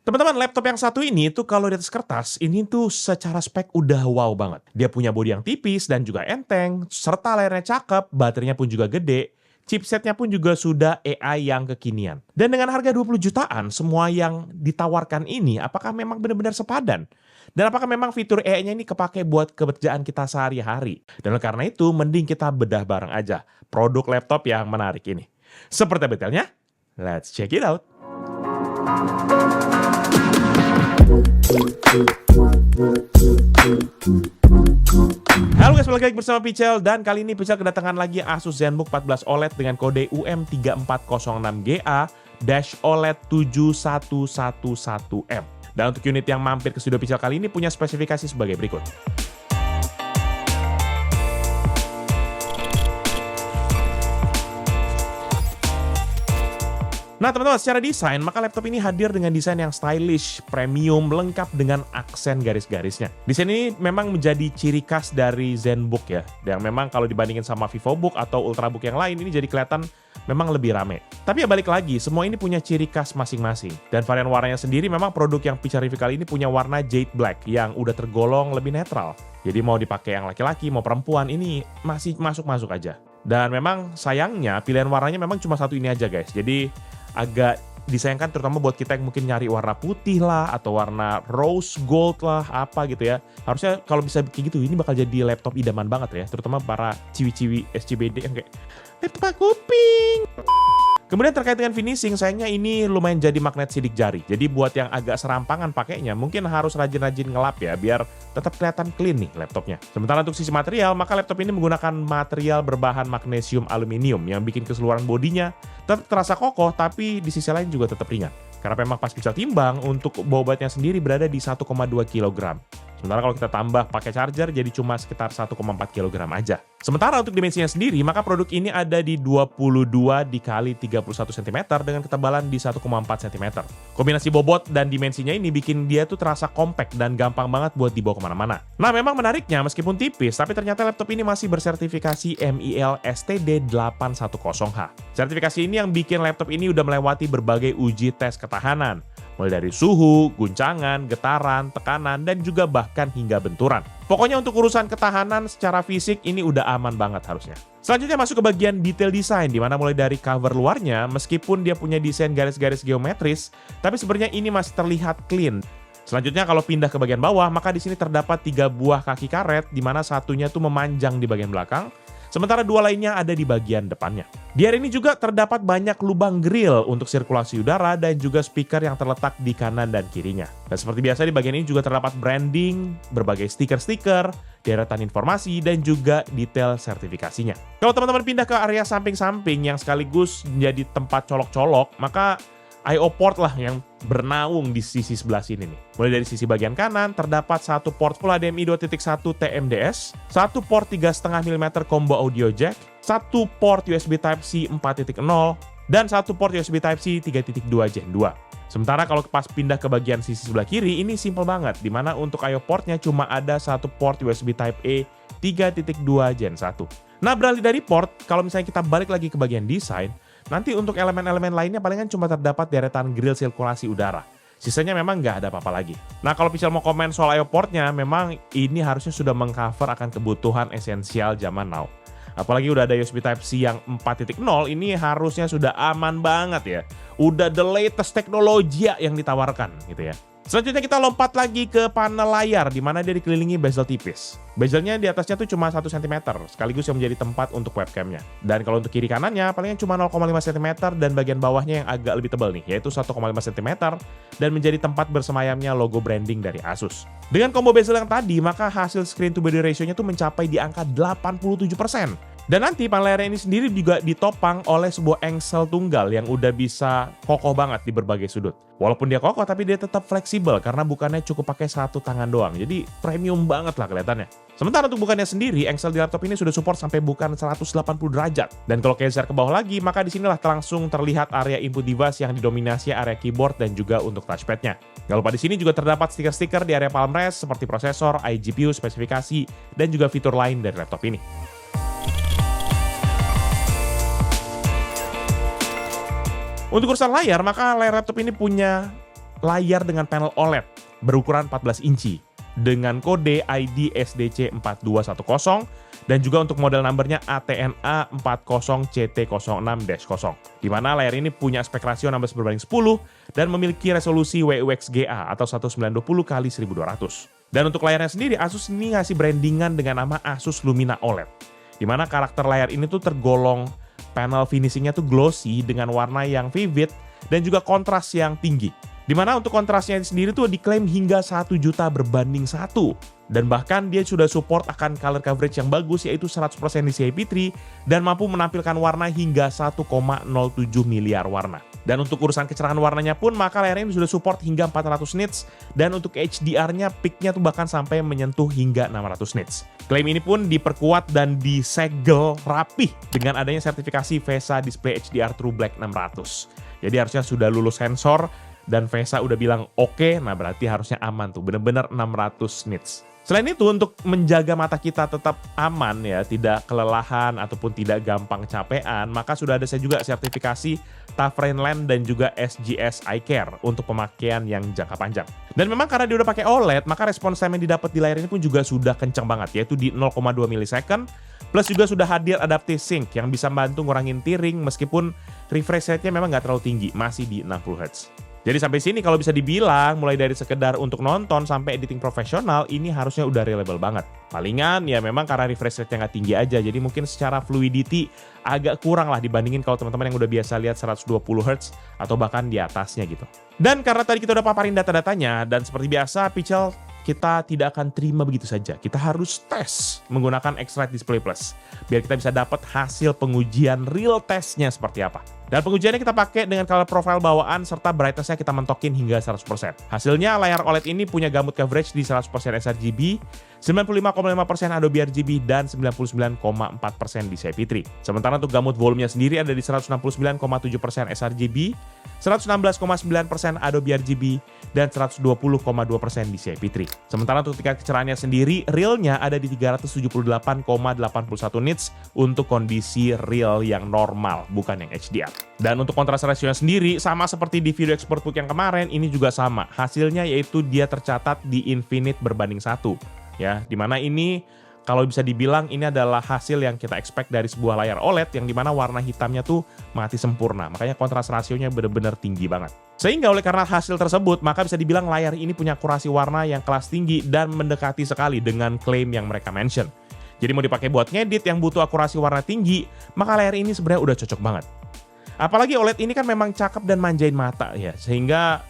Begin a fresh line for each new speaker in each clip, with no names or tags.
Teman-teman, laptop yang satu ini tuh kalau di atas kertas, ini tuh secara spek udah wow banget. Dia punya bodi yang tipis dan juga enteng, serta layarnya cakep, baterainya pun juga gede, chipsetnya pun juga sudah AI yang kekinian. Dan dengan harga 20 jutaan, semua yang ditawarkan ini apakah memang benar-benar sepadan? Dan apakah memang fitur AI-nya ini kepake buat kerjaan kita sehari-hari? Dan oleh karena itu, mending kita bedah bareng aja produk laptop yang menarik ini. Seperti detailnya, let's check it out. Halo guys, balik lagi bersama Pichel dan kali ini Pichel kedatangan lagi Asus ZenBook 14 OLED dengan kode UM3406GA-OLED 7111M. Dan untuk unit yang mampir ke studio Pichel kali ini punya spesifikasi sebagai berikut. Nah teman-teman, secara desain, maka laptop ini hadir dengan desain yang stylish, premium, lengkap dengan aksen garis-garisnya. Desain ini memang menjadi ciri khas dari ZenBook ya, yang memang kalau dibandingin sama VivoBook atau Ultrabook yang lain, ini jadi kelihatan memang lebih rame. Tapi ya balik lagi, semua ini punya ciri khas masing-masing. Dan varian warnanya sendiri memang produk yang Pichel review kali ini punya warna Jade Black yang udah tergolong lebih netral. Jadi mau dipakai yang laki-laki, mau perempuan, ini masih masuk-masuk aja. Dan memang sayangnya pilihan warnanya memang cuma satu ini aja guys, jadi agak disayangkan terutama buat kita yang mungkin nyari warna putih lah atau warna rose gold lah apa gitu ya. Harusnya kalau bisa kayak gitu ini bakal jadi laptop idaman banget ya, terutama para ciwi-ciwi SCBD yang kayak laptop kuping. Kemudian terkait dengan finishing, sayangnya ini lumayan jadi magnet sidik jari. Jadi buat yang agak serampangan pakainya, mungkin harus rajin-rajin ngelap ya, biar tetap kelihatan clean nih laptopnya. Sementara untuk sisi material, maka laptop ini menggunakan material berbahan magnesium aluminium yang bikin keseluruhan bodinya tetap terasa kokoh, tapi di sisi lain juga tetap ringan. Karena memang pas Pichel timbang, untuk bobotnya sendiri berada di 1,2 kg. Sementara kalau kita tambah pakai charger jadi cuma sekitar 1,4 kg aja. Sementara untuk dimensinya sendiri, maka produk ini ada di 22 dikali 31 cm dengan ketebalan di 1,4 cm. Kombinasi bobot dan dimensinya ini bikin dia tuh terasa compact dan gampang banget buat dibawa kemana-mana. Nah memang menariknya meskipun tipis, tapi ternyata laptop ini masih bersertifikasi MIL STD 810H. Sertifikasi ini yang bikin laptop ini udah melewati berbagai uji tes ketahanan. Mulai dari suhu, guncangan, getaran, tekanan, dan juga bahkan hingga benturan. Pokoknya untuk urusan ketahanan secara fisik ini udah aman banget harusnya. Selanjutnya masuk ke bagian detail desain, dimana mulai dari cover luarnya, meskipun dia punya desain garis-garis geometris, tapi sebenarnya ini masih terlihat clean. Selanjutnya kalau pindah ke bagian bawah, maka di sini terdapat 3 buah kaki karet, dimana satunya tuh memanjang di bagian belakang, sementara 2 lainnya ada di bagian depannya. Di area ini juga terdapat banyak lubang grill untuk sirkulasi udara dan juga speaker yang terletak di kanan dan kirinya. Dan seperti biasa di bagian ini juga terdapat branding, berbagai stiker-stiker, deretan informasi, dan juga detail sertifikasinya. Kalau teman-teman pindah ke area samping-samping yang sekaligus menjadi tempat colok-colok, maka I/O port lah yang bernaung di sisi sebelah sini nih. Mulai dari sisi bagian kanan terdapat satu port Full HDMI 2.1 TMDS, satu port 3,5 mm combo audio jack, satu port USB Type-C 4.0, dan satu port USB Type-C 3.2 Gen 2. Sementara kalau pas pindah ke bagian sisi sebelah kiri ini simple banget, dimana untuk I/O portnya cuma ada satu port USB Type-A 3.2 Gen 1. Nah beralih dari port, kalau misalnya kita balik lagi ke bagian desain, nanti untuk elemen-elemen lainnya palingan cuma terdapat deretan grill sirkulasi udara. Sisanya memang nggak ada apa-apa lagi. Nah kalau Pichel mau komen soal I/O portnya, memang ini harusnya sudah mengcover akan kebutuhan esensial zaman now. Apalagi udah ada USB Type-C yang 4.0, ini harusnya sudah aman banget ya. Udah the latest teknologi yang ditawarkan gitu ya. Selanjutnya kita lompat lagi ke panel layar, di mana dia dikelilingi bezel tipis. Bezelnya di atasnya tuh cuma 1 cm, sekaligus yang menjadi tempat untuk webcamnya. Dan kalau untuk kiri kanannya, palingan cuma 0,5 cm dan bagian bawahnya yang agak lebih tebal nih, yaitu 1,5 cm, dan menjadi tempat bersemayamnya logo branding dari Asus. Dengan combo bezel yang tadi, maka hasil screen to body ratio-nya tuh mencapai di angka 87%. Dan nanti panel layar ini sendiri juga ditopang oleh sebuah engsel tunggal yang udah bisa kokoh banget di berbagai sudut. Walaupun dia kokoh, tapi dia tetap fleksibel karena bukannya cukup pakai satu tangan doang. Jadi premium banget lah kelihatannya. Sementara untuk bukannya sendiri, engsel di laptop ini sudah support sampai bukan 180 derajat. Dan kalau geser ke bawah lagi, maka disinilah langsung terlihat area input device yang didominasi area keyboard dan juga untuk touchpadnya. Gak lupa di sini juga terdapat stiker-stiker di area palm rest seperti prosesor, iGPU, spesifikasi, dan juga fitur lain dari laptop ini. Untuk urusan layar, maka layar laptop ini punya layar dengan panel OLED berukuran 14 inci dengan kode ID SDC4210 dan juga untuk model numbernya ATNA 40CT06-0, di mana layar ini punya spek rasio 16:10 dan memiliki resolusi WUXGA atau 1920x1200. Dan untuk layarnya sendiri, Asus ini ngasih brandingan dengan nama Asus Lumina OLED, di mana karakter layar ini tuh tergolong panel finishingnya tuh glossy dengan warna yang vivid dan juga kontras yang tinggi. Dimana untuk kontrasnya sendiri tuh diklaim hingga 1 juta berbanding 1. Dan bahkan dia sudah support akan color coverage yang bagus yaitu 100% DCI-P3 dan mampu menampilkan warna hingga 1,07 miliar warna. Dan untuk urusan kecerahan warnanya pun maka layar ini sudah support hingga 400 nits dan untuk HDR-nya peaknya tuh bahkan sampai menyentuh hingga 600 nits. Klaim ini pun diperkuat dan disegel rapih dengan adanya sertifikasi VESA Display HDR True Black 600. Jadi harusnya sudah lulus sensor dan VESA udah bilang oke, nah berarti harusnya aman tuh, bener-bener 600 nits. Selain itu untuk menjaga mata kita tetap aman ya, tidak kelelahan ataupun tidak gampang capean, maka sudah ada juga sertifikasi Tough Rain Land dan juga SGS Eye Care untuk pemakaian yang jangka panjang. Dan memang karena dia udah pakai OLED, maka respons time yang didapat di layar ini pun juga sudah kencang banget, yaitu di 0,2 milisecond. Plus juga sudah hadir Adaptive Sync yang bisa membantu ngurangin tearing meskipun refresh rate-nya memang nggak terlalu tinggi, masih di 60 Hz. Jadi sampai sini kalau bisa dibilang mulai dari sekedar untuk nonton sampai editing profesional ini harusnya udah reliable banget. Palingan ya memang karena refresh rate-nya nggak tinggi aja, jadi mungkin secara fluidity agak kurang lah dibandingin kalau teman-teman yang udah biasa lihat 120 Hz atau bahkan di atasnya gitu. Dan karena tadi kita udah paparin data-datanya dan seperti biasa Pichel kita tidak akan terima begitu saja. Kita harus tes menggunakan X-Rite Display Plus biar kita bisa dapat hasil pengujian real testnya seperti apa. Dan pengujiannya kita pakai dengan color profile bawaan serta brightness-nya kita mentokin hingga 100%. Hasilnya layar OLED ini punya gamut coverage di 100% sRGB, 95,5% Adobe RGB, dan 99,4% DCI-P3. Sementara untuk gamut volumenya sendiri ada di 169,7% sRGB, 116,9% Adobe RGB, dan 120,2% DCI-P3. Sementara untuk tingkat kecerahannya sendiri, realnya ada di 378,81 nits untuk kondisi real yang normal, bukan yang HDR. Dan untuk kontras rasionya sendiri, sama seperti di video expert book yang kemarin, ini juga sama. Hasilnya yaitu dia tercatat di infinite berbanding 1. Ya, dimana ini kalau bisa dibilang ini adalah hasil yang kita expect dari sebuah layar OLED yang dimana warna hitamnya tuh mati sempurna. Makanya kontras rasionya benar-benar tinggi banget. Sehingga oleh karena hasil tersebut, maka bisa dibilang layar ini punya akurasi warna yang kelas tinggi dan mendekati sekali dengan klaim yang mereka mention. Jadi mau dipakai buat ngedit yang butuh akurasi warna tinggi, maka layar ini sebenarnya udah cocok banget. Apalagi OLED ini kan memang cakep dan manjain mata ya, sehingga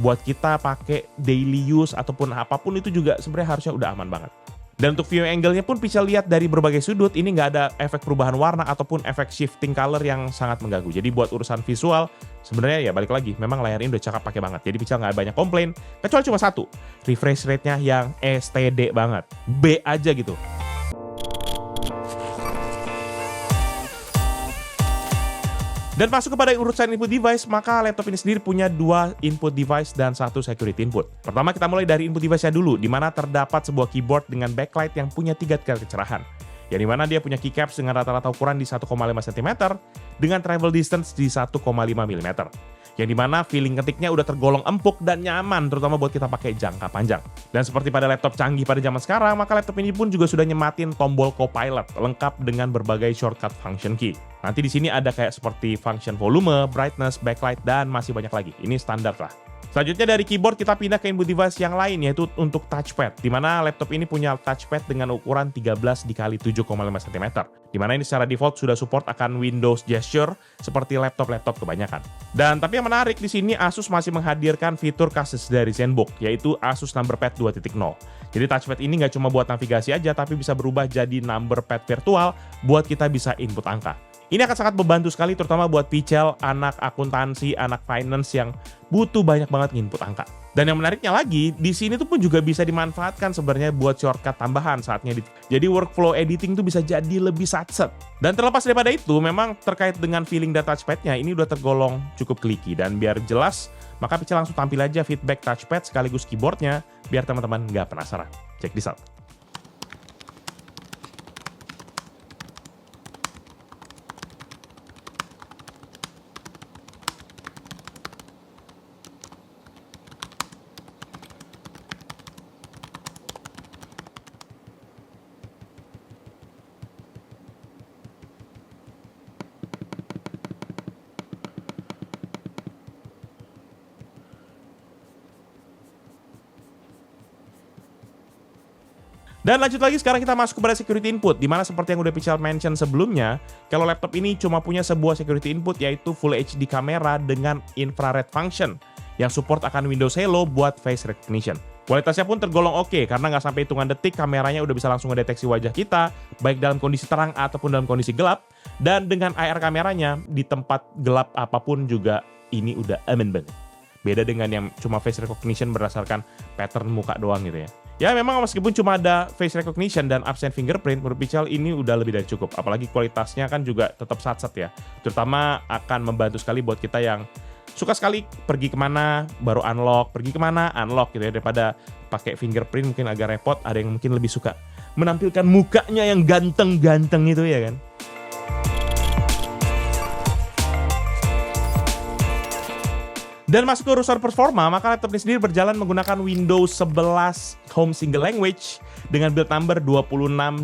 buat kita pakai daily use ataupun apapun itu juga sebenarnya harusnya udah aman banget. Dan untuk view angle-nya pun bisa lihat dari berbagai sudut, ini nggak ada efek perubahan warna ataupun efek shifting color yang sangat mengganggu. Jadi buat urusan visual, sebenarnya ya balik lagi, memang layar ini udah cakep pakai banget. Jadi Pichel nggak banyak komplain, kecuali cuma satu, refresh rate-nya yang STD banget, B aja gitu. Dan masuk kepada urusan input device, maka laptop ini sendiri punya 2 input device dan 1 security input. Pertama kita mulai dari input device-nya dulu, di mana terdapat sebuah keyboard dengan backlight yang punya 3 tingkat kecerahan. Yang dimana dia punya keycaps dengan rata-rata ukuran di 1,5 cm dengan travel distance di 1,5 mm. Yang dimana feeling ketiknya udah tergolong empuk dan nyaman, terutama buat kita pakai jangka panjang. Dan seperti pada laptop canggih pada zaman sekarang, maka laptop ini pun juga sudah nyematin tombol Copilot lengkap dengan berbagai shortcut function key. Nanti di sini ada kayak seperti function volume, brightness, backlight, dan masih banyak lagi. Ini standar lah. Selanjutnya dari keyboard kita pindah ke input device yang lain yaitu untuk touchpad, di mana laptop ini punya touchpad dengan ukuran 13 x 7,5 cm. Di mana ini secara default sudah support akan Windows gesture seperti laptop-laptop kebanyakan. Dan tapi yang menarik di sini Asus masih menghadirkan fitur khusus dari ZenBook yaitu Asus Numberpad 2.0. Jadi touchpad ini nggak cuma buat navigasi aja tapi bisa berubah jadi numberpad virtual buat kita bisa input angka. Ini akan sangat membantu sekali terutama buat Pichel, anak akuntansi, anak finance yang butuh banyak banget input angka. Dan yang menariknya lagi, di sini tuh pun juga bisa dimanfaatkan sebenarnya buat shortcut tambahan saat ngedit. Jadi workflow editing tuh bisa jadi lebih satset. Dan terlepas daripada itu, memang terkait dengan feeling dan touchpadnya ini udah tergolong cukup clicky. Dan biar jelas, maka Pichel langsung tampil aja feedback touchpad sekaligus keyboardnya biar teman-teman nggak penasaran. Check this out. Dan lanjut lagi, sekarang kita masuk kepada security input, dimana seperti yang udah Pichal mention sebelumnya, kalau laptop ini cuma punya sebuah security input, yaitu Full HD kamera dengan infrared function, yang support akan Windows Hello buat face recognition. Kualitasnya pun tergolong oke, karena nggak sampai hitungan detik kameranya udah bisa langsung ngedeteksi wajah kita, baik dalam kondisi terang ataupun dalam kondisi gelap, dan dengan IR kameranya di tempat gelap apapun juga ini udah aman banget. Beda dengan yang cuma face recognition berdasarkan pattern muka doang gitu ya. Ya memang meskipun cuma ada face recognition dan absent fingerprint, menurut Pichal ini udah lebih dari cukup. Apalagi kualitasnya kan juga tetap sat-sat ya. Terutama akan membantu sekali buat kita yang suka sekali pergi kemana, baru unlock, pergi kemana, unlock gitu ya. Daripada pakai fingerprint mungkin agak repot, ada yang mungkin lebih suka menampilkan mukanya yang ganteng-ganteng itu ya kan. Dan masuk ke urusan performa, maka laptop ini sendiri berjalan menggunakan Windows 11 Home Single Language dengan build number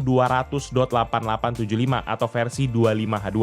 26200.8875 atau versi 25H2.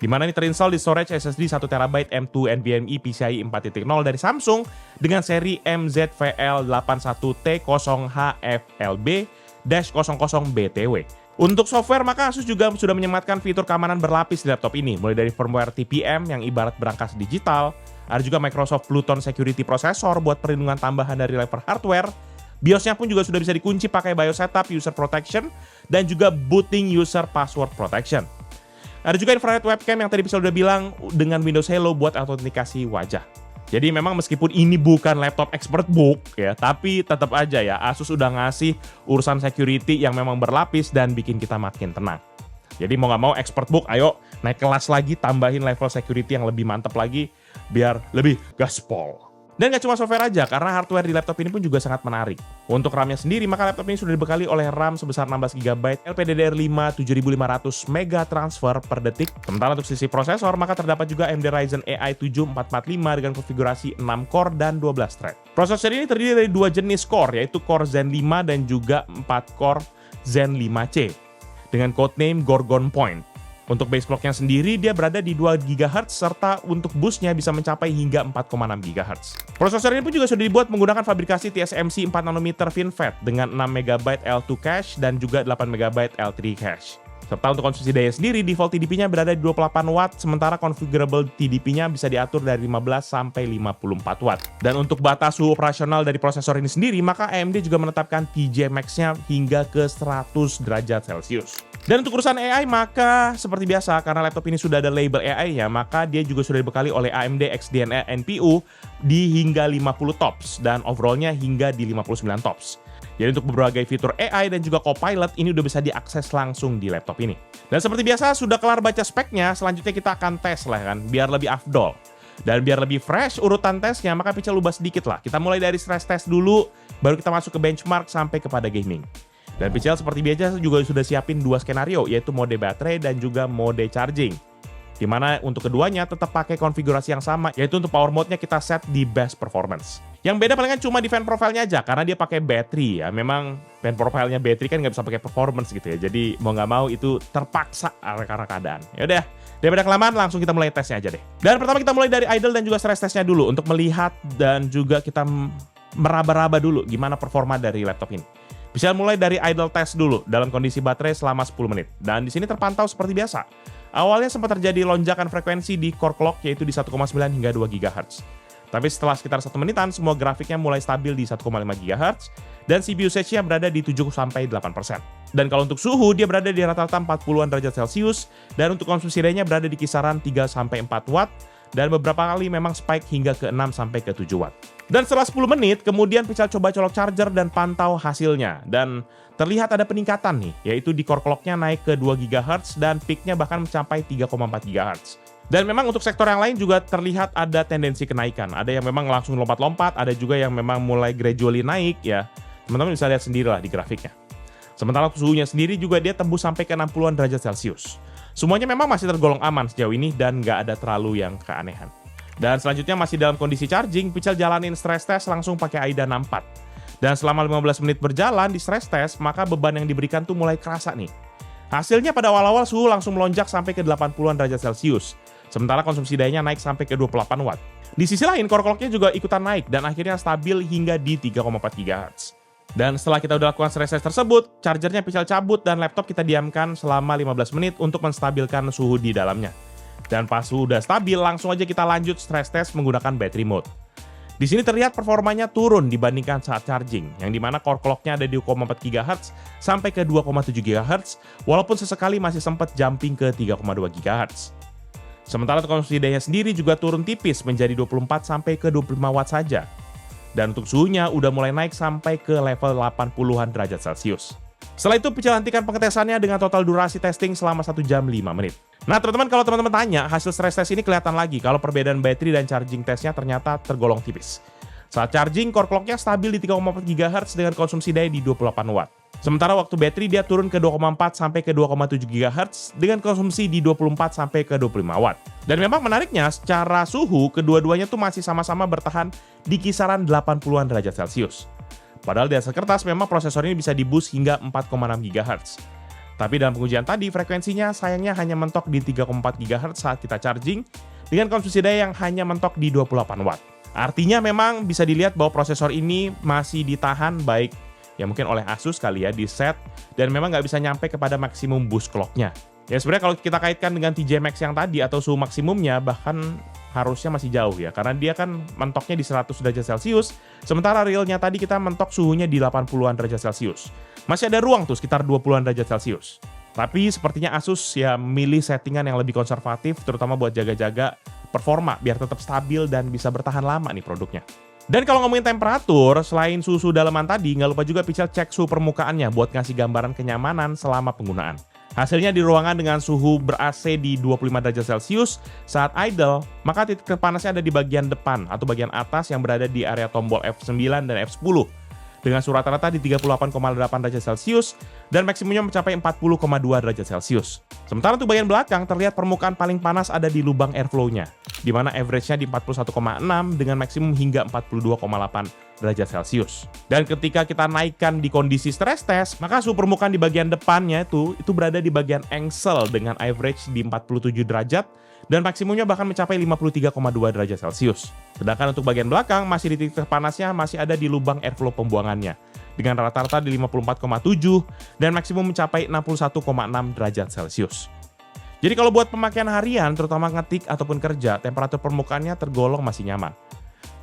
Di mana ini terinstall di storage SSD 1TB M2 NVMe PCIe 4.0 dari Samsung dengan seri MZVL81T0HFLB-00BTW. Untuk software, maka Asus juga sudah menyematkan fitur keamanan berlapis di laptop ini, mulai dari firmware TPM yang ibarat berangkas digital. Ada juga Microsoft Pluton Security Processor buat perlindungan tambahan dari level hardware. BIOS-nya pun juga sudah bisa dikunci pakai BIOS Setup User Protection dan juga Booting User Password Protection. Ada juga infrared webcam yang tadi Pichal udah bilang dengan Windows Hello buat autentikasi wajah. Jadi memang meskipun ini bukan laptop expertbook ya, tapi tetap aja ya Asus udah ngasih urusan security yang memang berlapis dan bikin kita makin tenang. Jadi mau nggak mau expertbook, ayo naik kelas lagi, tambahin level security yang lebih mantap lagi, biar lebih gaspol. Dan nggak cuma software aja, karena hardware di laptop ini pun juga sangat menarik. Untuk RAM-nya sendiri, maka laptop ini sudah dibekali oleh RAM sebesar 16GB LPDDR5 7500 MB transfer per detik. Sementara untuk sisi prosesor, maka terdapat juga AMD Ryzen AI 7 445 dengan konfigurasi 6 core dan 12 thread. Prosesor ini terdiri dari dua jenis core, yaitu Core Zen 5 dan juga 4 core Zen 5C dengan codename Gorgon Point. Untuk base clock-nya sendiri, dia berada di 2 GHz, serta untuk boost-nya bisa mencapai hingga 4,6 GHz. Prosesor ini pun juga sudah dibuat menggunakan fabrikasi TSMC 4nm FinFET dengan 6MB L2 cache dan juga 8MB L3 cache. Serta untuk konsumsi daya sendiri, default TDP-nya berada di 28 Watt, sementara configurable TDP-nya bisa diatur dari 15 sampai 54 Watt. Dan untuk batas suhu operasional dari prosesor ini sendiri, maka AMD juga menetapkan TJ Max-nya hingga ke 100 derajat Celcius. Dan untuk urusan AI, maka seperti biasa, karena laptop ini sudah ada label AI-nya, maka dia juga sudah dibekali oleh AMD XDNA NPU di hingga 50 TOPS, dan overall-nya hingga di 59 TOPS. Jadi untuk berbagai fitur AI dan juga Copilot ini udah bisa diakses langsung di laptop ini. Dan seperti biasa, sudah kelar baca speknya, selanjutnya kita akan tes lah kan, biar lebih afdol. Dan biar lebih fresh urutan tesnya, maka Pichal ubah sedikit lah. Kita mulai dari stress test dulu, baru kita masuk ke benchmark sampai kepada gaming. Dan Pichal seperti biasa juga sudah siapin dua skenario, yaitu mode baterai dan juga mode charging. Dimana untuk keduanya tetap pakai konfigurasi yang sama, yaitu untuk power mode-nya kita set di best performance. Yang beda palingan cuma di fan profile-nya aja, karena dia pakai battery ya. Memang fan profile-nya battery kan nggak bisa pakai performance gitu ya. Jadi mau nggak mau itu terpaksa karena keadaan. Yaudah, daripada kelamaan langsung kita mulai tesnya aja deh. Dan pertama kita mulai dari idle dan juga stress testnya dulu untuk melihat dan juga kita meraba-raba dulu gimana performa dari laptop ini. Bisa mulai dari idle test dulu dalam kondisi baterai selama 10 menit. Dan di sini terpantau seperti biasa. Awalnya sempat terjadi lonjakan frekuensi di core clock yaitu di 1,9 hingga 2 GHz. Tapi setelah sekitar 1 menitan, semua grafiknya mulai stabil di 1,5 GHz dan CPU usage-nya berada di 7-8%. Dan kalau untuk suhu, dia berada di rata-rata 40-an derajat Celcius dan untuk konsumsi dayanya berada di kisaran 3-4 Watt dan beberapa kali memang spike hingga ke 6-7 Watt. Dan setelah 10 menit, kemudian Pichal coba colok charger dan pantau hasilnya. Dan terlihat ada peningkatan nih, yaitu di core clock-nya naik ke 2 GHz dan peak-nya bahkan mencapai 3,4 GHz. Dan memang untuk sektor yang lain juga terlihat ada tendensi kenaikan. Ada yang memang langsung lompat-lompat, ada juga yang memang mulai gradually naik ya. Teman-teman bisa lihat sendirilah di grafiknya. Sementara suhunya sendiri juga dia tembus sampai ke 60-an derajat Celcius. Semuanya memang masih tergolong aman sejauh ini dan nggak ada terlalu yang keanehan. Dan selanjutnya masih dalam kondisi charging, Pichal jalanin stress test langsung pakai AIDA 64. Dan selama 15 menit berjalan di stress test, maka beban yang diberikan tuh mulai kerasa nih. Hasilnya pada awal-awal suhu langsung melonjak sampai ke 80-an derajat Celcius. Sementara konsumsi dayanya naik sampai ke 28 Watt. Di sisi lain, core clock-nya juga ikutan naik dan akhirnya stabil hingga di 3,4 GHz. Dan setelah kita udah lakukan stress test tersebut, chargernya Pical cabut dan laptop kita diamkan selama 15 menit untuk menstabilkan suhu di dalamnya. Dan pas suhu udah stabil, langsung aja kita lanjut stress test menggunakan battery mode. Di sini terlihat performanya turun dibandingkan saat charging, yang dimana core clock-nya ada di 2,4 GHz sampai ke 2,7 GHz, walaupun sesekali masih sempat jumping ke 3,2 GHz. Sementara untuk konsumsi daya sendiri juga turun tipis menjadi 24 sampai ke 25 watt saja. Dan untuk suhunya udah mulai naik sampai ke level 80-an derajat Celcius. Setelah itu Pical hentikan pengetesannya dengan total durasi testing selama 1 jam 5 menit. Nah teman-teman, kalau teman-teman tanya, hasil stress test ini kelihatan lagi kalau perbedaan baterai dan charging testnya ternyata tergolong tipis. Saat charging, core clock-nya stabil di 3,4 GHz dengan konsumsi daya di 28 watt. Sementara waktu baterai dia turun ke 2,4 sampai ke 2,7 GHz dengan konsumsi di 24 sampai ke 25 watt. Dan memang menariknya, secara suhu, kedua-duanya tuh masih sama-sama bertahan di kisaran 80-an derajat Celcius. Padahal di atas kertas memang prosesor ini bisa di-boost hingga 4,6 GHz. Tapi dalam pengujian tadi, frekuensinya sayangnya hanya mentok di 3,4 GHz saat kita charging dengan konsumsi daya yang hanya mentok di 28 watt. Artinya memang bisa dilihat bahwa prosesor ini masih ditahan baik ya mungkin oleh Asus kali ya di set dan memang nggak bisa nyampe kepada maksimum boost clock-nya. Ya sebenarnya kalau kita kaitkan dengan TJ Max yang tadi atau suhu maksimumnya bahkan harusnya masih jauh ya karena dia kan mentoknya di 100 derajat Celcius sementara realnya tadi kita mentok suhunya di 80-an derajat Celcius. Masih ada ruang tuh sekitar 20-an derajat Celcius. Tapi sepertinya Asus ya memilih settingan yang lebih konservatif terutama buat jaga-jaga performa biar tetap stabil dan bisa bertahan lama nih produknya. Dan kalau ngomongin temperatur, selain suhu dalaman tadi, nggak lupa juga Pical cek suhu permukaannya buat ngasih gambaran kenyamanan selama penggunaan. Hasilnya di ruangan dengan suhu ber-AC di 25 derajat Celcius, saat idle, maka titik terpanasnya ada di bagian depan atau bagian atas yang berada di area tombol F9 dan F10. Dengan suhu rata-rata di 38,8 derajat Celcius dan maksimumnya mencapai 40,2 derajat Celcius. Sementara untuk bagian belakang terlihat permukaan paling panas ada di lubang airflow-nya, di mana average-nya di 41,6 dengan maksimum hingga 42,8 derajat Celcius. Dan ketika kita naikkan di kondisi stress test, maka suhu permukaan di bagian depannya itu berada di bagian engsel dengan average di 47 derajat dan maksimumnya bahkan mencapai 53,2 derajat Celcius. Sedangkan untuk bagian belakang masih di titik terpanasnya masih ada di lubang airflow pembuangannya dengan rata-rata di 54,7 dan maksimum mencapai 61,6 derajat Celcius. Jadi kalau buat pemakaian harian, terutama ngetik ataupun kerja, temperatur permukaannya tergolong masih nyaman.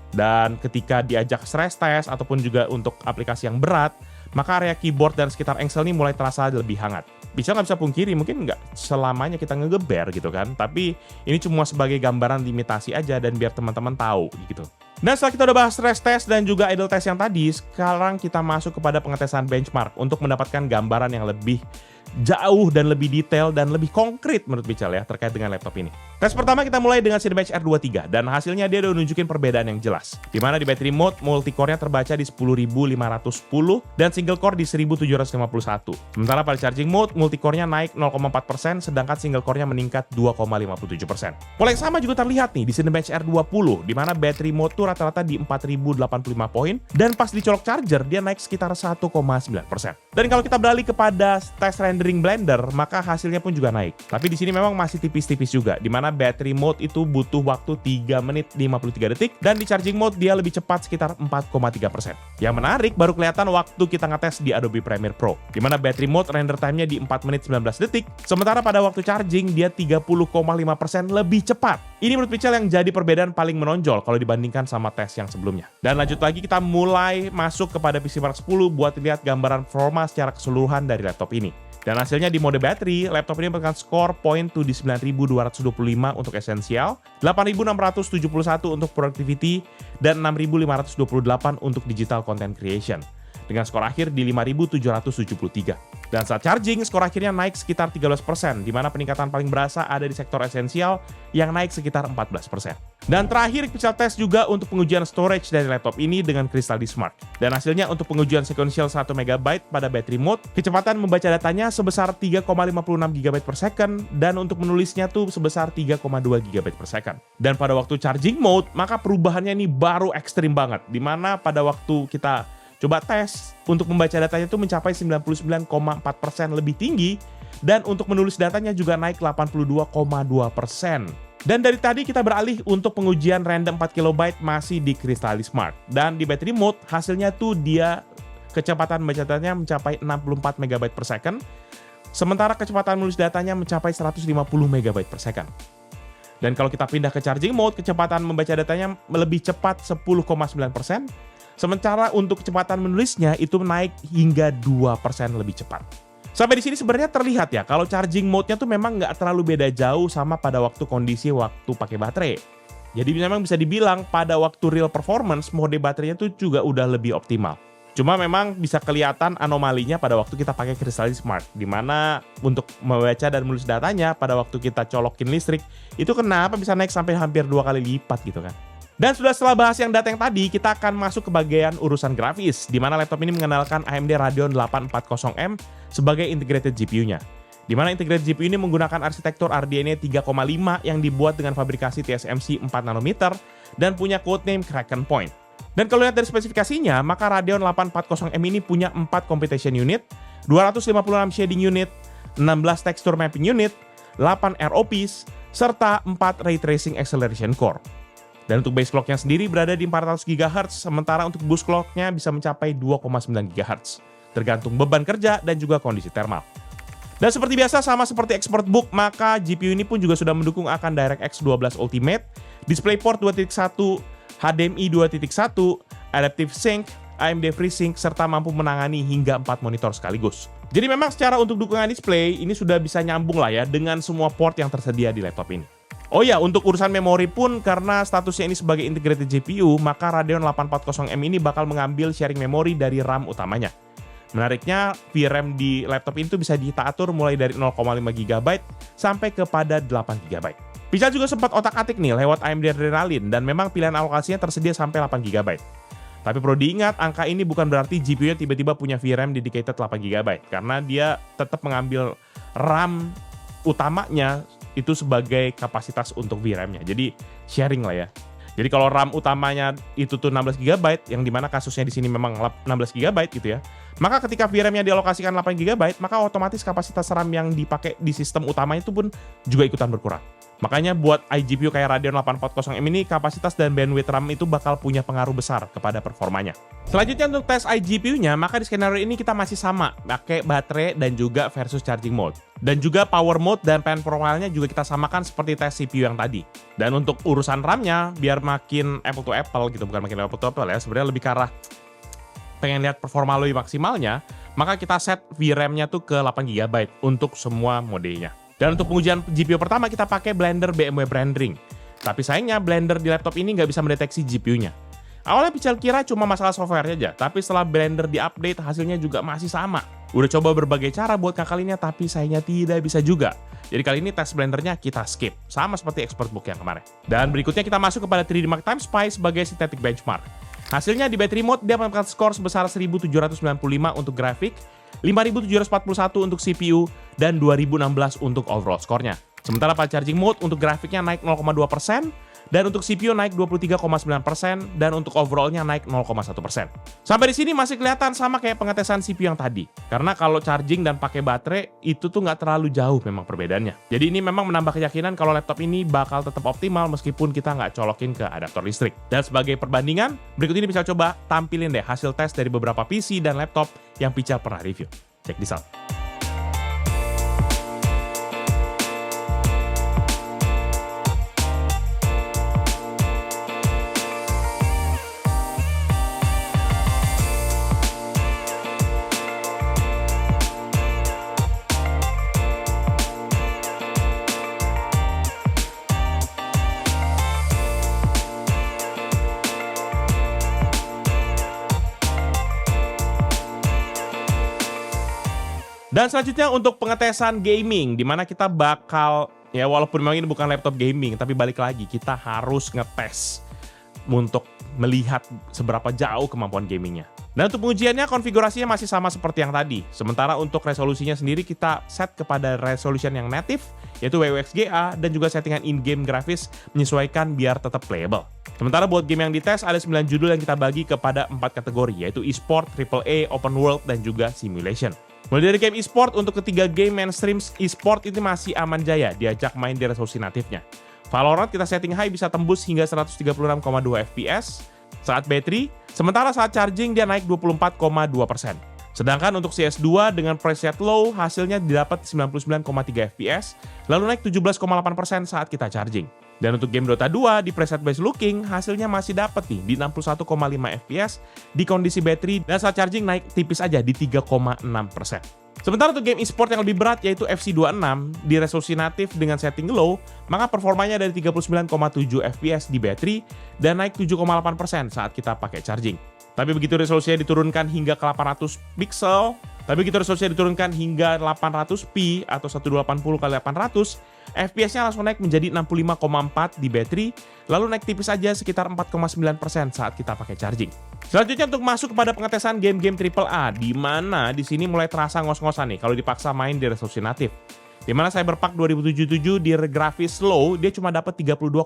Dan ketika diajak stress test ataupun juga untuk aplikasi yang berat, maka area keyboard dan sekitar engsel ini mulai terasa lebih hangat. Bisa nggak bisa pungkiri, mungkin nggak selamanya kita ngegeber gitu kan, tapi ini cuma sebagai gambaran limitasi aja dan biar teman-teman tahu gitu. Nah setelah kita udah bahas stress test dan juga idle test yang tadi, sekarang kita masuk kepada pengetesan benchmark untuk mendapatkan gambaran yang lebih jauh dan lebih detail dan lebih konkret menurut Pical ya terkait dengan laptop ini. Tes pertama kita mulai dengan Cinebench R23 dan hasilnya dia udah nunjukin perbedaan yang jelas. Dimana di battery mode multicore-nya terbaca di 10.510 dan single core di 1.751. Sementara pada charging mode multicore-nya naik 0,4% sedangkan single core-nya meningkat 2,57%. Pola yang sama juga terlihat nih di Cinebench R20 dimana battery mode tuh rata-rata di 4.085 poin dan pas dicolok charger dia naik sekitar 1,9%. Dan kalau kita beralih kepada tes rendering Blender, maka hasilnya pun juga naik. Tapi di sini memang masih tipis-tipis juga, di mana battery mode itu butuh waktu 3 menit 53 detik, dan di charging mode dia lebih cepat sekitar 4,3%. Yang menarik, baru kelihatan waktu kita ngetes di Adobe Premiere Pro, di mana battery mode render time-nya di 4 menit 19 detik, sementara pada waktu charging dia 30,5% lebih cepat. Ini menurut Pical yang jadi perbedaan paling menonjol kalau dibandingkan sama tes yang sebelumnya. Dan lanjut lagi kita mulai masuk kepada PCMark 10 buat lihat gambaran performa secara keseluruhan dari laptop ini. Dan hasilnya di mode battery, laptop ini memberikan skor point to di 9.225 untuk esensial, 8.671 untuk productivity, dan 6.528 untuk digital content creation. Dengan skor akhir di 5.773. Dan saat charging, skor akhirnya naik sekitar 13%, di mana peningkatan paling berasa ada di sektor esensial yang naik sekitar 14%. Dan terakhir, Pical tes juga untuk pengujian storage dari laptop ini dengan Crystal D Smart. Dan hasilnya untuk pengujian sequential 1 MB pada battery mode, kecepatan membaca datanya sebesar 3,56 GB per second, dan untuk menulisnya tuh sebesar 3,2 GB per second. Dan pada waktu charging mode, maka perubahannya ini baru ekstrim banget, di mana pada waktu kita coba tes untuk membaca datanya itu mencapai 99,4% lebih tinggi dan untuk menulis datanya juga naik 82,2%. Dan dari tadi kita beralih untuk pengujian random 4 KB masih di Crystal D Smart. Dan di battery mode hasilnya tuh dia kecepatan membaca datanya mencapai 64 MB per second, sementara kecepatan menulis datanya mencapai 150 MB per second. Dan kalau kita pindah ke charging mode, kecepatan membaca datanya lebih cepat 10,9%, sementara untuk kecepatan menulisnya itu naik hingga 2% lebih cepat. Sampai di sini sebenarnya terlihat ya, kalau charging mode-nya tuh memang nggak terlalu beda jauh sama pada waktu kondisi waktu pakai baterai. Jadi memang bisa dibilang pada waktu real performance, mode baterainya tuh juga udah lebih optimal. Cuma memang bisa kelihatan anomalinya pada waktu kita pakai Crystalline Smart, di mana untuk membaca dan menulis datanya pada waktu kita colokin listrik, itu kenapa bisa naik sampai hampir 2 kali lipat gitu kan. Dan setelah bahas yang data yang tadi, kita akan masuk ke bagian urusan grafis, di mana laptop ini mengenalkan AMD Radeon 840M sebagai integrated GPU-nya. Di mana integrated GPU ini menggunakan arsitektur RDNA 3,5 yang dibuat dengan fabrikasi TSMC 4 nanometer dan punya codename Kraken Point. Dan kalau lihat dari spesifikasinya, maka Radeon 840M ini punya 4 computation unit, 256 shading unit, 16 texture mapping unit, 8 ROPs, serta 4 ray tracing acceleration core. Dan untuk base clocknya sendiri berada di 400 GHz, sementara untuk boost clocknya bisa mencapai 2,9 GHz, tergantung beban kerja dan juga kondisi thermal. Dan seperti biasa, sama seperti ExpertBook, maka GPU ini pun juga sudah mendukung akan DirectX 12 Ultimate, DisplayPort 2.1, HDMI 2.1, Adaptive Sync, AMD FreeSync, serta mampu menangani hingga 4 monitor sekaligus. Jadi memang secara untuk dukungan display, ini sudah bisa nyambung lah ya dengan semua port yang tersedia di laptop ini. Oh ya, untuk urusan memori pun, karena statusnya ini sebagai integrated GPU, maka Radeon 840M ini bakal mengambil sharing memori dari RAM utamanya. Menariknya, VRAM di laptop ini tuh bisa kita atur mulai dari 0,5 GB sampai kepada 8 GB. Pical juga sempat otak-atik nih lewat AMD Adrenalin, dan memang pilihan alokasinya tersedia sampai 8 GB. Tapi perlu diingat, angka ini bukan berarti GPU-nya tiba-tiba punya VRAM dedicated 8 GB, karena dia tetap mengambil RAM utamanya itu sebagai kapasitas untuk VRAM-nya. Jadi sharing lah ya. Jadi kalau RAM utamanya itu tuh 16 GB, yang dimana kasusnya di sini memang 16 GB gitu ya. Maka ketika VRAM-nya dialokasikan 8 GB, maka otomatis kapasitas RAM yang dipakai di sistem utama itu pun juga ikutan berkurang. Makanya buat iGPU kayak Radeon 840M ini, kapasitas dan bandwidth RAM itu bakal punya pengaruh besar kepada performanya. Selanjutnya untuk tes iGPU-nya, maka di skenario ini kita masih sama, pakai baterai dan juga versus charging mode. Dan juga power mode dan pen profile-nya juga kita samakan seperti tes CPU yang tadi. Dan untuk urusan RAM-nya, biar makin apple to apple gitu, bukan makin apple to apple ya, sebenarnya lebih ke arah pengen lihat performa lebih maksimalnya, maka kita set VRAM-nya tuh ke 8 GB untuk semua modenya. Dan untuk pengujian GPU pertama kita pakai Blender BMW Rendering. Tapi sayangnya Blender di laptop ini nggak bisa mendeteksi GPU-nya. Awalnya Pical kira cuma masalah software aja, tapi setelah Blender di-update hasilnya juga masih sama. Udah coba berbagai cara buat ngakalinnya, tapi sayangnya tidak bisa juga. Jadi kali ini tes Blendernya kita skip, sama seperti ExpertBook yang kemarin. Dan berikutnya kita masuk kepada 3D Mark Time Spy sebagai synthetic benchmark. Hasilnya di battery mode dia mendapatkan skor sebesar 1795 untuk grafik, 5741 untuk CPU, dan 2016 untuk overall skornya. Sementara pada charging mode untuk grafiknya naik 0,2%, dan untuk CPU naik 23,9%, dan untuk overallnya naik 0,1%. Sampai di sini masih kelihatan sama kayak pengetesan CPU yang tadi. Karena kalau charging dan pakai baterai, itu tuh nggak terlalu jauh memang perbedaannya. Jadi ini memang menambah keyakinan kalau laptop ini bakal tetap optimal meskipun kita nggak colokin ke adaptor listrik. Dan sebagai perbandingan, berikut ini bisa coba tampilin deh hasil tes dari beberapa PC dan laptop yang Pical pernah review. Check this out. Dan selanjutnya untuk pengetesan gaming, di mana kita bakal, ya walaupun memang ini bukan laptop gaming, tapi balik lagi kita harus ngetes untuk melihat seberapa jauh kemampuan gamingnya. Dan untuk pengujiannya, konfigurasinya masih sama seperti yang tadi. Sementara untuk resolusinya sendiri kita set kepada resolution yang native, yaitu WXGA, dan juga settingan in-game grafis menyesuaikan biar tetap playable. Sementara buat game yang dites, ada 9 judul yang kita bagi kepada 4 kategori, yaitu e-sport, AAA, open world, dan juga simulation. Mulai dari game e-sport, untuk ketiga game mainstream e-sport ini masih aman jaya diajak main di resolusi natifnya. Valorant kita setting high bisa tembus hingga 136,2 fps, saat battery, sementara saat charging dia naik 24,2%. Sedangkan untuk CS2 dengan preset low hasilnya didapat 99,3 fps, lalu naik 17,8% saat kita charging. Dan untuk game Dota 2 di preset base looking hasilnya masih dapat nih di 61,5 fps di kondisi battery dan saat charging naik tipis aja di 3,6%. Sementara untuk game e-sport yang lebih berat yaitu FC26 di resolusi natif dengan setting low, maka performanya dari 39,7 fps di battery dan naik 7,8% saat kita pakai charging. Tapi begitu resolusinya diturunkan hingga ke 800 pixel, hingga 800p atau 1280x800, FPS-nya langsung naik menjadi 65,4 di battery, lalu naik tipis aja sekitar 4,9% saat kita pakai charging. Selanjutnya untuk masuk kepada pengetesan game-game AAA, di mana di sini mulai terasa ngos-ngosan nih kalau dipaksa main di resolusi natif. Di mana Cyberpunk 2077 di grafis slow, dia cuma dapat 32,2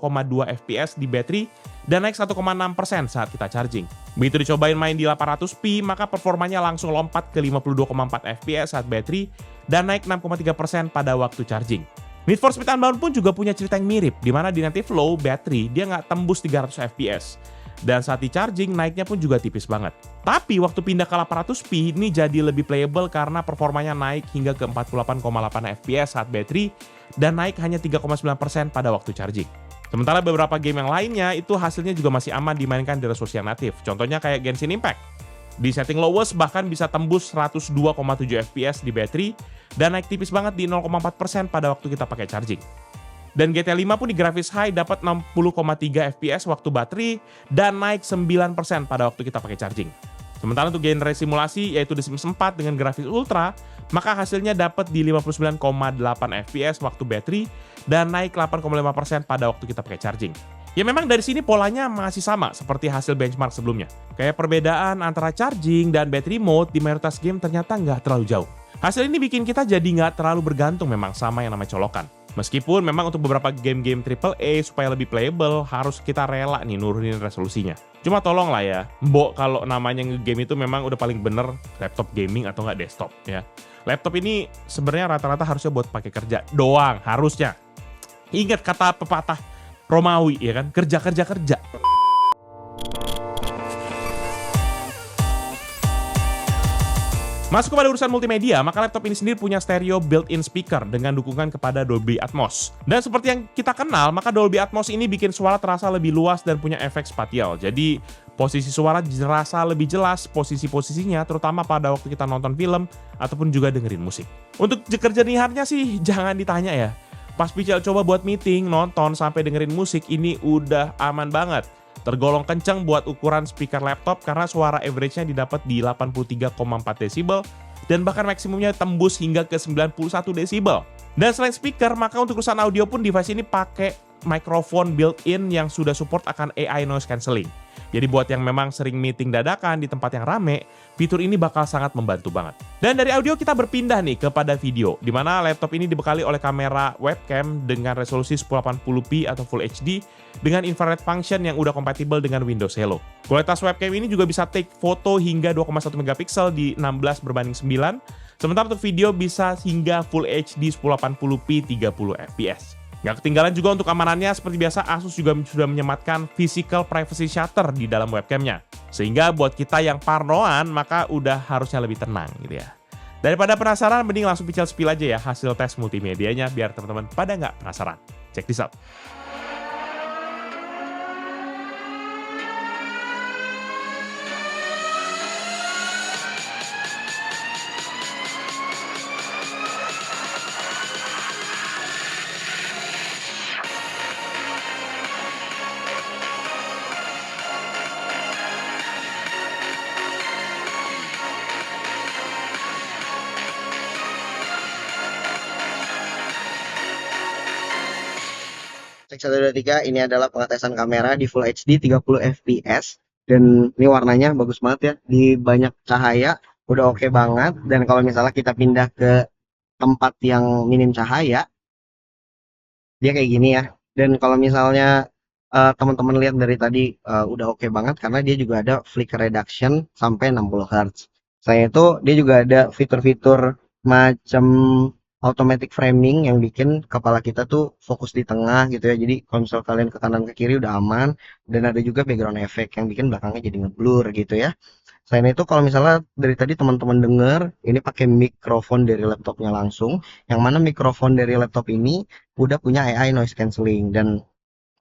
fps di battery dan naik 1,6% saat kita charging. Begitu dicobain main di 800p, maka performanya langsung lompat ke 52,4 fps saat battery dan naik 6,3% pada waktu charging. Need for Speed Unbound pun juga punya cerita yang mirip, di mana di native low battery dia nggak tembus 300 fps. Dan saat di charging naiknya pun juga tipis banget. Tapi waktu pindah ke 800p ini jadi lebih playable karena performanya naik hingga ke 48,8 fps saat battery dan naik hanya 3,9% pada waktu charging. Sementara beberapa game yang lainnya itu hasilnya juga masih aman dimainkan di resolusi yang natif. Contohnya kayak Genshin Impact. Di setting lowest bahkan bisa tembus 102,7 fps di battery dan naik tipis banget di 0,4% pada waktu kita pakai charging. Dan GTA 5 pun di grafis high dapat 60,3 fps waktu baterai dan naik 9% pada waktu kita pakai charging. Sementara untuk genre simulasi yaitu The Sims 4 dengan grafis ultra, maka hasilnya dapat di 59,8 fps waktu baterai dan naik 8,5% pada waktu kita pakai charging. Ya memang dari sini polanya masih sama seperti hasil benchmark sebelumnya. Kayak perbedaan antara charging dan battery mode di mayoritas game ternyata nggak terlalu jauh. Hasil ini bikin kita jadi nggak terlalu bergantung memang sama yang namanya colokan. Meskipun memang untuk beberapa game-game AAA supaya lebih playable harus kita rela nih nurunin resolusinya. Cuma tolong lah ya, mbok kalau namanya nge-game itu memang udah paling bener laptop gaming atau nggak desktop ya. Laptop ini sebenarnya rata-rata harusnya buat pakai kerja doang, harusnya. Ingat kata pepatah Romawi ya kan, kerja. Masuk kepada urusan multimedia, maka laptop ini sendiri punya stereo built-in speaker dengan dukungan kepada Dolby Atmos. Dan seperti yang kita kenal, maka Dolby Atmos ini bikin suara terasa lebih luas dan punya efek spatial. Jadi, posisi suara terasa lebih jelas posisi-posisinya, terutama pada waktu kita nonton film ataupun juga dengerin musik. Untuk kejernihannya sih jangan ditanya ya. Pas Pical coba buat meeting, nonton, sampai dengerin musik, ini udah aman banget. Tergolong kencang buat ukuran speaker laptop karena suara average-nya didapat di 83,4 desibel dan bahkan maksimumnya tembus hingga ke 91 desibel. Dan selain speaker, maka untuk urusan audio pun device ini pakai mikrofon built-in yang sudah support akan AI noise cancelling. Jadi buat yang memang sering meeting dadakan di tempat yang rame, fitur ini bakal sangat membantu banget. Dan dari audio kita berpindah nih kepada video, di mana laptop ini dibekali oleh kamera webcam dengan resolusi 1080p atau Full HD dengan infrared function yang udah kompatibel dengan Windows Hello. Kualitas webcam ini juga bisa take foto hingga 2,1 megapiksel di 16:9, sementara untuk video bisa hingga Full HD 1080p 30 fps. Nggak ketinggalan juga untuk amanannya, seperti biasa Asus juga sudah menyematkan physical privacy shutter di dalam webcamnya. Sehingga buat kita yang parnoan, maka udah harusnya lebih tenang gitu ya. Daripada penasaran, mending langsung Pical spill aja ya hasil tes multimedianya biar teman-teman pada nggak penasaran. Check this out.
Cek 1, 2, 3, ini adalah pengetesan kamera di Full HD 30 fps dan ini warnanya bagus banget ya, di banyak cahaya udah oke banget. Dan kalau misalnya kita pindah ke tempat yang minim cahaya, dia kayak gini ya. Dan kalau misalnya teman-teman lihat dari tadi udah oke banget karena dia juga ada flicker reduction sampai 60 Hz. Selain itu dia juga ada fitur-fitur macam automatic framing yang bikin kepala kita tuh fokus di tengah gitu ya. Jadi kalau misal kalian ke kanan ke kiri udah aman, dan ada juga background effect yang bikin belakangnya jadi ngeblur gitu ya. Selain itu kalau misalnya dari tadi teman-teman dengar ini pakai mikrofon dari laptopnya langsung, yang mana mikrofon dari laptop ini udah punya AI noise cancelling, dan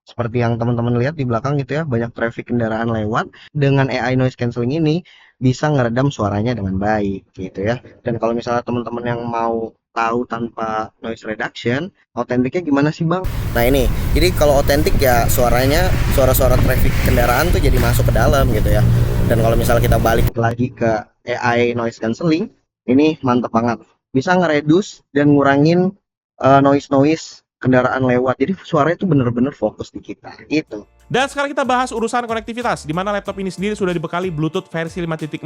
seperti yang teman-teman lihat di belakang gitu ya, banyak traffic kendaraan lewat. Dengan AI noise cancelling ini bisa ngeredam suaranya dengan baik gitu ya. Dan kalau misalnya teman-teman yang mau tahu tanpa noise reduction, autentiknya gimana sih Bang? Nah ini, jadi kalau autentik ya suaranya, suara-suara traffic kendaraan tuh jadi masuk ke dalam gitu ya. Dan kalau misalnya kita balik lagi ke AI noise cancelling, ini mantep banget. Bisa ngeredus dan ngurangin noise-noise kendaraan lewat. Jadi suaranya itu bener-bener fokus di kita gitu.
Dan sekarang kita bahas urusan konektivitas, di mana laptop ini sendiri sudah dibekali Bluetooth versi 5.4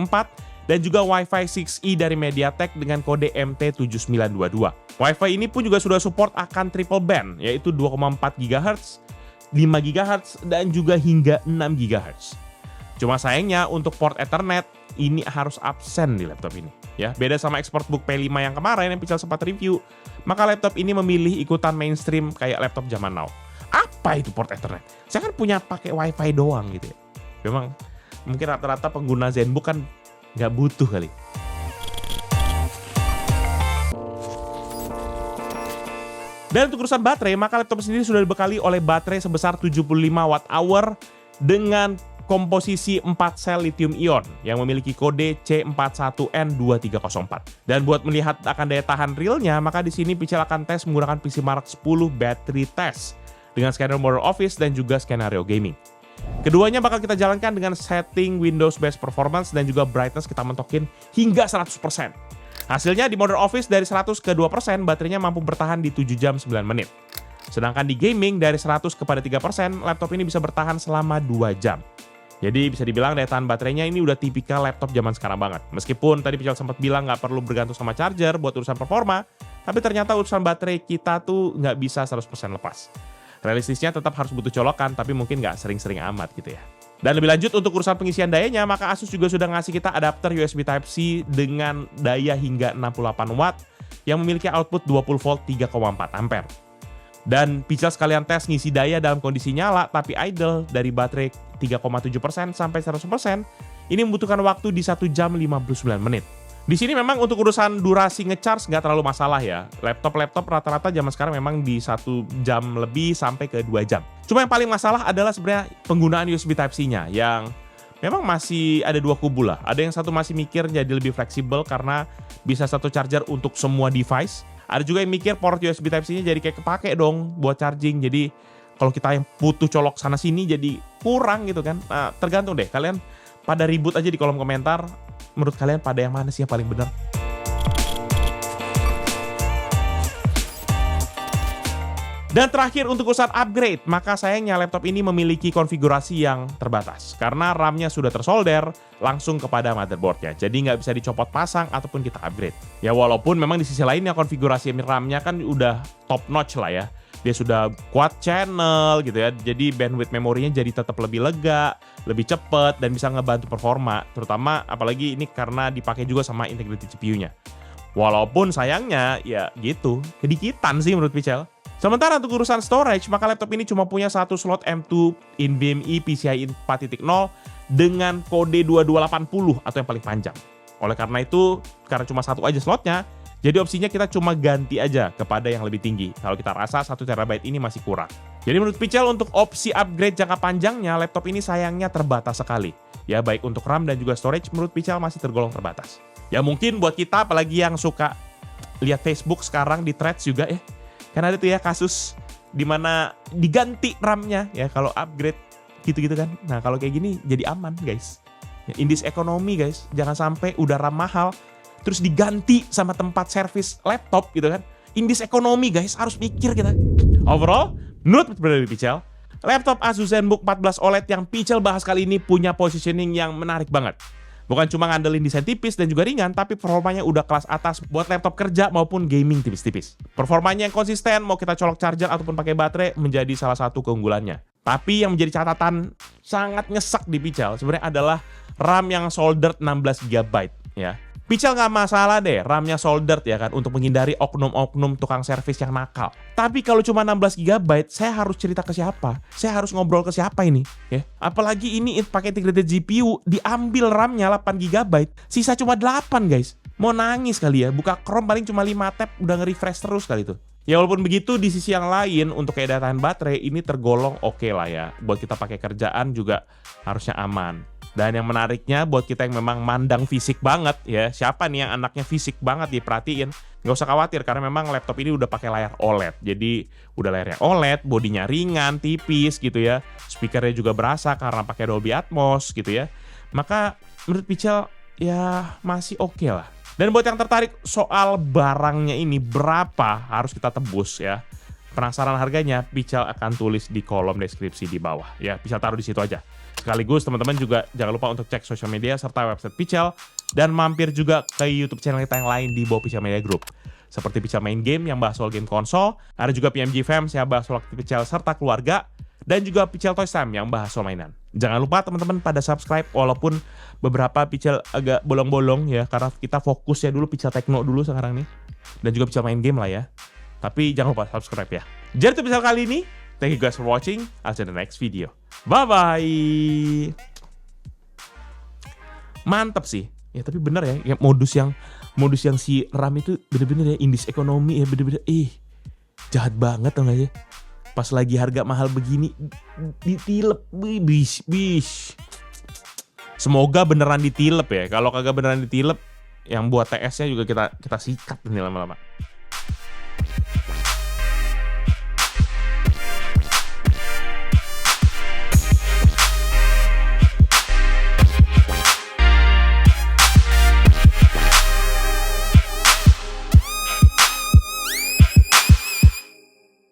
dan juga Wi-Fi 6E dari MediaTek dengan kode MT7922. Wi-Fi ini pun juga sudah support akan triple band, yaitu 2,4 GHz, 5 GHz, dan juga hingga 6 GHz. Cuma sayangnya untuk port Ethernet ini harus absen di laptop ini. Ya, beda sama ExpertBook P5 yang kemarin yang Pichal sempat review, maka laptop ini memilih ikutan mainstream kayak laptop zaman now. Apa itu port Ethernet? Saya kan punya pakai Wi-Fi doang gitu ya. Memang mungkin rata-rata pengguna ZenBook kan nggak butuh kali. Dan untuk urusan baterai, maka laptop sendiri sudah dibekali oleh baterai sebesar 75 Wh dengan komposisi 4 sel lithium ion yang memiliki kode C41N2304. Dan buat melihat akan daya tahan realnya, maka di sini Pichal akan tes menggunakan PC Mark 10 battery test dengan scanner Modern Office dan juga skenario gaming. Keduanya bakal kita jalankan dengan setting Windows based performance dan juga brightness kita mentokin hingga 100%. Hasilnya di Modern Office dari 100 ke 2%, baterainya mampu bertahan di 7 jam 9 menit. Sedangkan di gaming dari 100 kepada 3%, laptop ini bisa bertahan selama 2 jam. Jadi bisa dibilang daya tahan baterainya ini udah tipikal laptop zaman sekarang banget. Meskipun tadi Pichal sempat bilang nggak perlu bergantung sama charger buat urusan performa, tapi ternyata urusan baterai kita tuh nggak bisa 100% lepas. Realistisnya tetap harus butuh colokan, tapi mungkin nggak sering-sering amat gitu ya. Dan lebih lanjut untuk urusan pengisian dayanya, maka Asus juga sudah ngasih kita adapter USB Type-C dengan daya hingga 68 Watt yang memiliki output 20 volt 3,4 ampere. Dan Pichal sekalian tes ngisi daya dalam kondisi nyala tapi idle dari baterai 3,7% sampai 100%. Ini membutuhkan waktu di 1 jam 59 menit. Di sini memang untuk urusan durasi ngecharge nggak terlalu masalah ya. Laptop-laptop rata-rata zaman sekarang memang di 1 jam lebih sampai ke 2 jam. Cuma yang paling masalah adalah sebenarnya penggunaan USB Type-C-nya yang memang masih ada dua kubu lah. Ada yang satu masih mikir jadi lebih fleksibel karena bisa satu charger untuk semua device. Ada juga yang mikir port USB Type-C-nya jadi kayak kepake dong buat charging. Jadi kalau kita yang butuh colok sana sini jadi kurang gitu kan. Nah, tergantung deh, kalian pada ribut aja di kolom komentar. Menurut kalian pada yang mana sih yang paling benar? Dan terakhir untuk urusan upgrade, maka sayangnya laptop ini memiliki konfigurasi yang terbatas. Karena RAM-nya sudah tersolder langsung kepada motherboard-nya. Jadi nggak bisa dicopot pasang ataupun kita upgrade. Ya walaupun memang di sisi lainnya konfigurasi RAM-nya kan udah top notch lah ya. Dia sudah quad channel gitu ya. Jadi bandwidth memorinya jadi tetap lebih lega, lebih cepat dan bisa ngebantu performa. Terutama apalagi ini karena dipakai juga sama integrated GPU-nya. Walaupun sayangnya ya gitu, kedikitan sih menurut Pichal. Sementara untuk urusan storage, maka laptop ini cuma punya satu slot M2 NVMe PCIe 4.0 dengan kode 2280 atau yang paling panjang. Oleh karena itu, karena cuma satu aja slotnya, jadi opsinya kita cuma ganti aja kepada yang lebih tinggi. Kalau kita rasa 1 TB ini masih kurang. Jadi menurut Pichal untuk opsi upgrade jangka panjangnya, laptop ini sayangnya terbatas sekali. Ya baik untuk RAM dan juga storage menurut Pichal masih tergolong terbatas. Ya mungkin buat kita apalagi yang suka lihat Facebook sekarang di threads juga ya. Kan ada tuh ya kasus dimana diganti RAM-nya ya kalau upgrade gitu-gitu kan. Nah kalau kayak gini jadi aman guys. Ya, in this economy guys, jangan sampai udah RAM mahal terus diganti sama tempat servis laptop gitu kan. In this economy guys, harus mikir kita. Overall, menurut dari Pichal, laptop Asus ZenBook 14 OLED yang Pichal bahas kali ini punya positioning yang menarik banget. Bukan cuma ngandelin desain tipis dan juga ringan, tapi performanya udah kelas atas buat laptop kerja maupun gaming tipis-tipis. Performanya yang konsisten, mau kita colok charger ataupun pakai baterai, menjadi salah satu keunggulannya. Tapi yang menjadi catatan sangat nyesek di Pichal sebenarnya adalah RAM yang soldered 16 GB ya. Pical nggak masalah deh, RAM-nya soldered ya kan, untuk menghindari oknum-oknum tukang servis yang nakal. Tapi kalau cuma 16 GB, saya harus cerita ke siapa? Saya harus ngobrol ke siapa ini? Ya, apalagi ini pakai integrated GPU, diambil RAM-nya 8 GB, sisa cuma 8 guys. Mau nangis kali ya, buka Chrome paling cuma 5 tab, udah nge-refresh terus kali itu. Ya walaupun begitu, di sisi yang lain untuk kayak daya tahan baterai ini tergolong oke lah ya. Buat kita pakai kerjaan juga harusnya aman. Dan yang menariknya buat kita yang memang mandang fisik banget ya, siapa nih yang anaknya fisik banget diperhatiin, nggak usah khawatir karena memang laptop ini udah pakai layar OLED. Jadi udah layarnya OLED, bodinya ringan, tipis gitu ya. Speakernya juga berasa karena pakai Dolby Atmos gitu ya. Maka menurut Pical ya masih oke lah. Dan buat yang tertarik soal barangnya ini berapa harus kita tebus ya. Penasaran harganya, Pical akan tulis di kolom deskripsi di bawah ya. Pical taruh di situ aja. Sekaligus teman-teman juga jangan lupa untuk cek sosial media serta website Pical dan mampir juga ke YouTube channel kita yang lain di bawah Pical Media Group. Seperti Pical Main Game yang bahas soal game konsol, ada juga PMG Fams yang bahas soal Pical serta keluarga, dan juga Pical Toys Time yang bahas soal mainan. Jangan lupa teman-teman pada subscribe walaupun beberapa Pical agak bolong-bolong ya karena kita fokus ya dulu Pical Tekno dulu sekarang nih. Dan juga Pical Main Game lah ya. Tapi jangan lupa subscribe ya. Jadi itu Pical kali ini. Thank you guys for watching. I'll see you in the next video. Bye-bye. Mantap sih. Ya tapi bener ya, modus yang si RAM itu bener-bener ya indis ekonomi ya, bener-bener jahat banget tau gak sih? Pas lagi harga mahal begini ditilep, bis. Semoga beneran ditilep ya. Kalau kagak beneran ditilep, yang buat TS-nya juga kita sikat nih lama-lama.